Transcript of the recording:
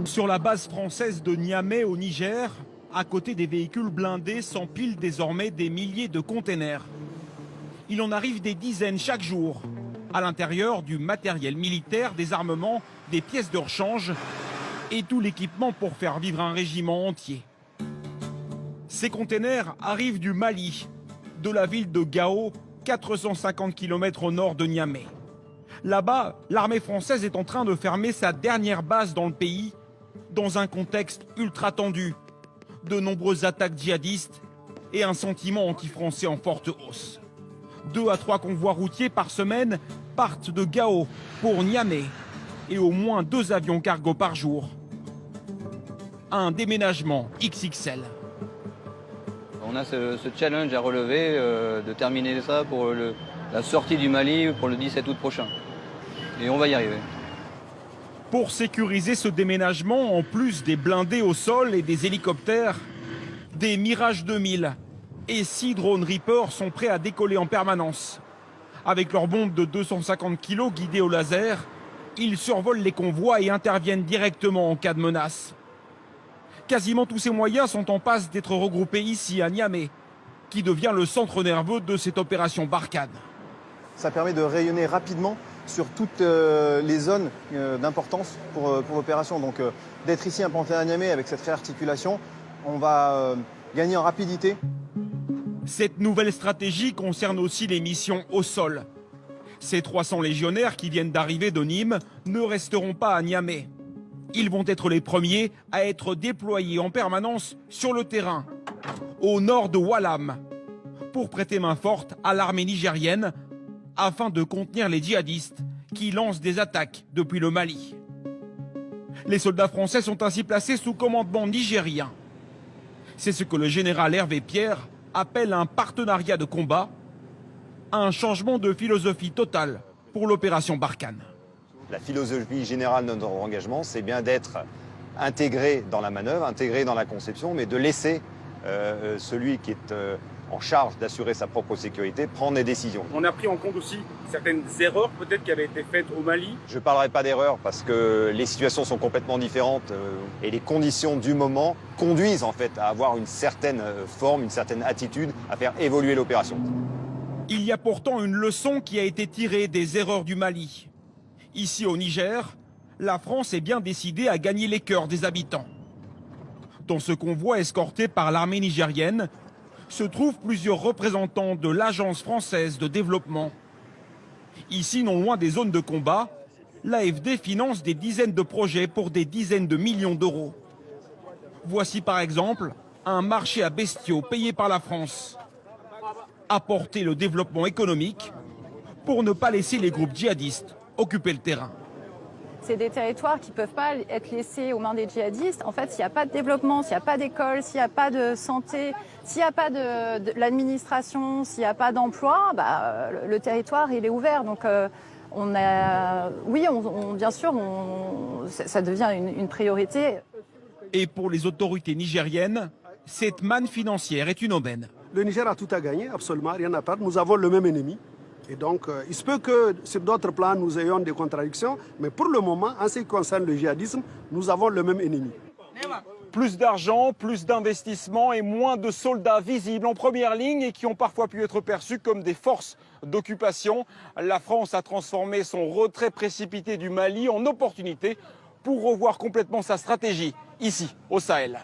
Sur la base française de Niamey au Niger, à côté des véhicules blindés s'empilent désormais des milliers de containers. Il en arrive des dizaines chaque jour. À l'intérieur, du matériel militaire, des armements, des pièces de rechange et tout l'équipement pour faire vivre un régiment entier. Ces containers arrivent du Mali, de la ville de Gao, 450 km au nord de Niamey. Là-bas, l'armée française est en train de fermer sa dernière base dans le pays, dans un contexte ultra tendu. De nombreuses attaques djihadistes et un sentiment anti-français en forte hausse. 2 à 3 convois routiers par semaine partent de Gao pour Niamey et au moins 2 avions cargo par jour. Un déménagement XXL. On a ce challenge à relever de terminer ça pour la sortie du Mali pour le 17 août prochain. Et on va y arriver. Pour sécuriser ce déménagement, en plus des blindés au sol et des hélicoptères, des Mirage 2000 et 6 drones Reaper sont prêts à décoller en permanence. Avec leurs bombes de 250 kg guidées au laser, ils survolent les convois et interviennent directement en cas de menace. Quasiment tous ces moyens sont en passe d'être regroupés ici à Niamey, qui devient le centre nerveux de cette opération Barkhane. Ça permet de rayonner rapidement sur toutes les zones d'importance pour l'opération. Donc d'être ici implanté à Niamey avec cette réarticulation, on va gagner en rapidité. Cette nouvelle stratégie concerne aussi les missions au sol. Ces 300 légionnaires qui viennent d'arriver de Nîmes ne resteront pas à Niamey. Ils vont être les premiers à être déployés en permanence sur le terrain, au nord de Walam, pour prêter main forte à l'armée nigérienne afin de contenir les djihadistes qui lancent des attaques depuis le Mali. Les soldats français sont ainsi placés sous commandement nigérien. C'est ce que le général Hervé Pierre appelle un partenariat de combat, un changement de philosophie totale pour l'opération Barkhane. La philosophie générale de notre engagement, c'est bien d'être intégré dans la manœuvre, intégré dans la conception, mais de laisser celui qui est en charge d'assurer sa propre sécurité prendre des décisions. On a pris en compte aussi certaines erreurs peut-être qui avaient été faites au Mali. Je ne parlerai pas d'erreur parce que les situations sont complètement différentes et les conditions du moment conduisent en fait à avoir une certaine forme, une certaine attitude, à faire évoluer l'opération. Il y a pourtant une leçon qui a été tirée des erreurs du Mali. Ici au Niger, la France est bien décidée à gagner les cœurs des habitants. Dans ce convoi escorté par l'armée nigérienne, se trouvent plusieurs représentants de l'Agence française de développement. Ici, non loin des zones de combat, l'AFD finance des dizaines de projets pour des dizaines de millions d'euros. Voici par exemple un marché à bestiaux payé par la France. Apporter le développement économique pour ne pas laisser les groupes djihadistes occuper le terrain. C'est des territoires qui ne peuvent pas être laissés aux mains des djihadistes. En fait, s'il n'y a pas de développement, s'il n'y a pas d'école, s'il n'y a pas de santé, s'il n'y a pas de l'administration, s'il n'y a pas d'emploi, le territoire il est ouvert. Donc bien sûr, ça devient une priorité. Et pour les autorités nigériennes, cette manne financière est une aubaine. Le Niger a tout à gagner, absolument rien à perdre. Nous avons le même ennemi. Et donc, il se peut que sur d'autres plans, nous ayons des contradictions. Mais pour le moment, en ce qui concerne le djihadisme, nous avons le même ennemi. Plus d'argent, plus d'investissements et moins de soldats visibles en première ligne et qui ont parfois pu être perçus comme des forces d'occupation. La France a transformé son retrait précipité du Mali en opportunité pour revoir complètement sa stratégie ici, au Sahel.